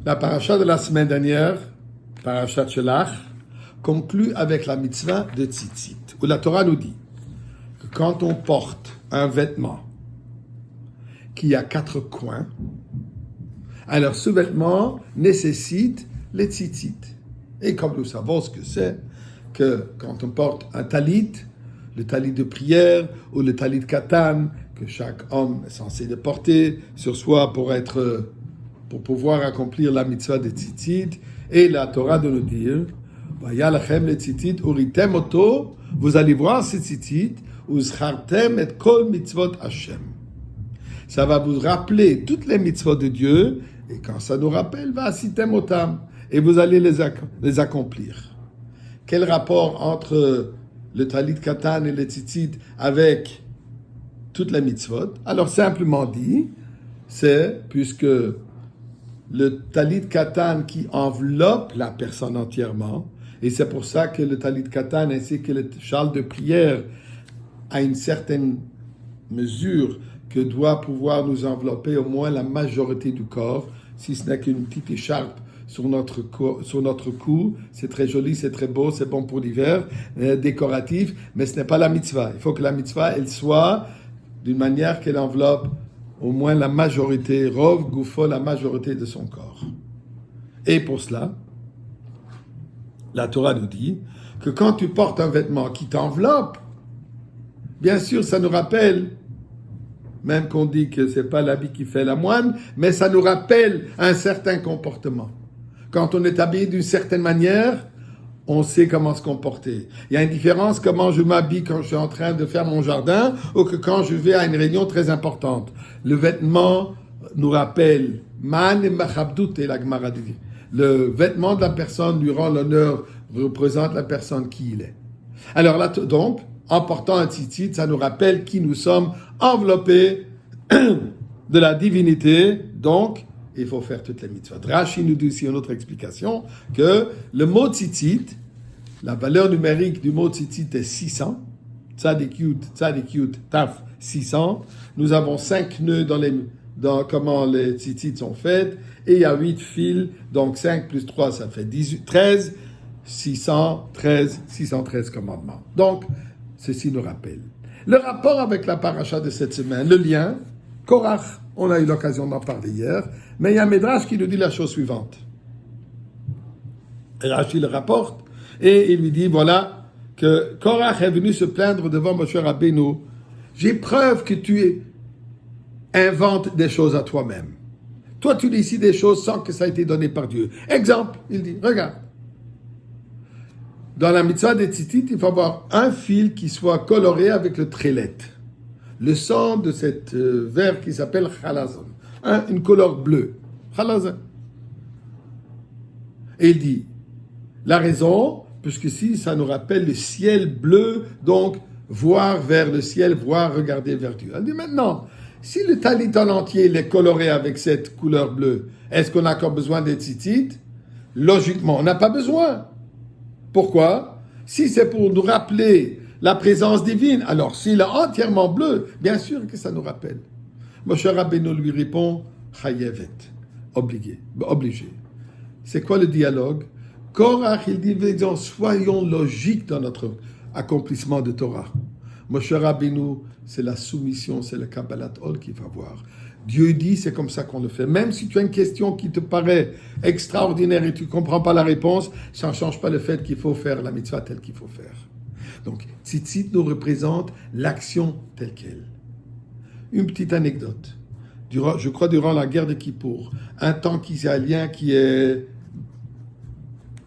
La paracha de la semaine dernière, parachat Shelach, conclut avec la mitzvah de tzitzit, où la Torah nous dit que quand on porte un vêtement qui a 4 coins, alors ce vêtement nécessite les tzitzit. Et comme nous savons ce que c'est, que quand on porte un talit, le talit de prière ou le talit katan, que chaque homme est censé de porter sur soi pour pouvoir accomplir la mitzvah de tzitzit, et la Torah de nous dire, Vaya lachem le tzitzit uritem oto, vous allez voir ce tzitzit, uzchartem et kol mitzvot Hashem. Ça va vous rappeler toutes les mitzvot de Dieu, et quand ça nous rappelle, va'asitem otam, et vous allez les accomplir. Quel rapport entre le talit katan et le tzitzit avec toutes les mitzvot? Alors simplement dit, c'est puisque le talit katan qui enveloppe la personne entièrement, et c'est pour ça que le talit katan ainsi que le châle de prière a une certaine mesure que doit pouvoir nous envelopper au moins la majorité du corps, si ce n'est qu'une petite écharpe sur notre cou. C'est très joli, c'est très beau, c'est bon pour l'hiver, décoratif, mais ce n'est pas la mitzvah. Il faut que la mitzvah, elle soit d'une manière qu'elle enveloppe au moins la majorité, rov, goufo, la majorité de son corps. Et pour cela, la Torah nous dit que quand tu portes un vêtement qui t'enveloppe, bien sûr, ça nous rappelle, même qu'on dit que c'est pas l'habit qui fait la moine, mais ça nous rappelle un certain comportement. Quand on est habillé d'une certaine manière, on sait comment se comporter. Il y a une différence comment je m'habille quand je suis en train de faire mon jardin ou que quand je vais à une réunion très importante. Le vêtement nous rappelle man et machabdout et la Gemara dit. Le vêtement de la personne lui rend l'honneur, représente la personne qui il est. Alors là, donc, en portant un tzitzit, ça nous rappelle qui nous sommes, enveloppés de la divinité. Donc, il faut faire toutes les mitzvot. Rashi nous dit ici une autre explication, que le mot tzitzit, la valeur numérique du mot tzitzit est 600. Tzadik yud, taf, 600. Nous avons 5 nœuds dans comment les tzitzit sont faits, et il y a 8 fils, donc 5 plus 3, ça fait 13, 613 commandements. Donc, ceci nous rappelle. Le rapport avec la paracha de cette semaine, le lien, Korach, on a eu l'occasion d'en parler hier, mais il y a un Midrash qui nous dit la chose suivante. Rashi le rapporte, et il lui dit, voilà, que Korach est venu se plaindre devant Moshe Rabbeinu. J'ai preuve que tu inventes des choses à toi-même. Toi, tu décides des choses sans que ça ait été donné par Dieu. Exemple, il dit, regarde. Dans la mitzvah des tzitzit, il faut avoir un fil qui soit coloré avec le trélet. Le sang de cette verre qui s'appelle chalazon. Une couleur bleue. Chalazon. Et il dit, la raison, puisque si ça nous rappelle le ciel bleu, donc voir vers le ciel, voir, regarder vers Dieu. Elle dit maintenant, si le talit en entier est coloré avec cette couleur bleue, est-ce qu'on a encore besoin des tzitzit? Logiquement, on n'a pas besoin. Pourquoi? Si c'est pour nous rappeler la présence divine, alors s'il est entièrement bleu, bien sûr que ça nous rappelle. Moshe Rabbeinu lui répond, chayevet, obligé. C'est quoi le dialogue? Korach, il dit, soyons logiques dans notre accomplissement de Torah. Moshe Rabbeinu, c'est la soumission, c'est le Kabbalat Ol qu'il va voir. Dieu dit, c'est comme ça qu'on le fait. Même si tu as une question qui te paraît extraordinaire et tu ne comprends pas la réponse, ça ne change pas le fait qu'il faut faire la mitzvah telle qu'il faut faire. Donc, tzitzit nous représente l'action telle qu'elle. Une petite anecdote. Je crois durant la guerre de Kippour, un tank israélien qui est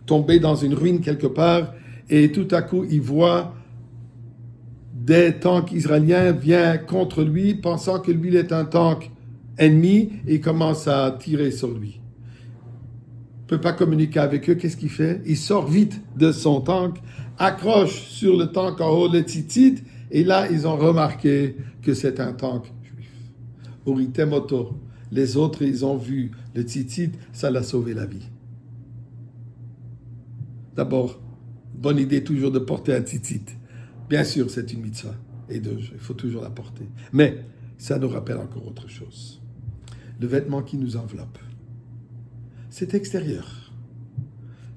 tombé dans une ruine quelque part et tout à coup, il voit des tanks israéliens viennent contre lui, pensant que lui il est un tank ennemi, et il commence à tirer sur lui. Il ne peut pas communiquer avec eux. Qu'est-ce qu'il fait? Il sort vite de son tank, accroche sur le tank en haut les tzitzit, et là, ils ont remarqué que c'est un tank juif. Uritemoto. Les autres, ils ont vu le tzitzit, ça l'a sauvé la vie. D'abord, bonne idée toujours de porter un tzitzit. Bien sûr, c'est une mitzvah, et il faut toujours la porter. Mais ça nous rappelle encore autre chose. Le vêtement qui nous enveloppe. c'est extérieur.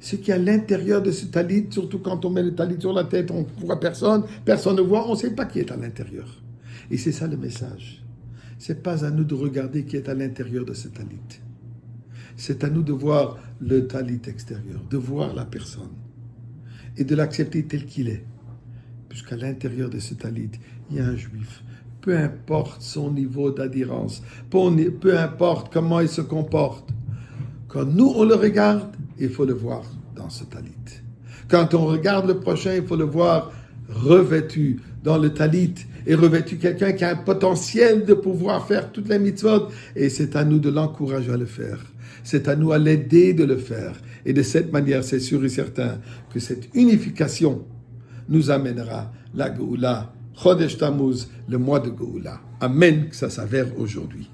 Ce qui est à l'intérieur de ce talit, surtout quand on met le talit sur la tête, on ne voit personne, personne ne voit, on ne sait pas qui est à l'intérieur. Et c'est ça le message. Ce n'est pas à nous de regarder qui est à l'intérieur de ce talit. C'est à nous de voir le talit extérieur, de voir la personne et de l'accepter tel qu'il est. Puisqu'à l'intérieur de ce talit, il y a un juif. Peu importe son niveau d'adhérence, peu importe comment il se comporte. Quand nous, on le regarde, il faut le voir dans ce talit. Quand on regarde le prochain, il faut le voir revêtu dans le talit et revêtu quelqu'un qui a un potentiel de pouvoir faire toutes les mitzvot. Et c'est à nous de l'encourager à le faire. C'est à nous à l'aider de le faire. Et de cette manière, c'est sûr et certain que cette unification nous amènera la Géoula, Chodesh Tammuz, le mois de Géoula. Amen, que ça s'avère aujourd'hui.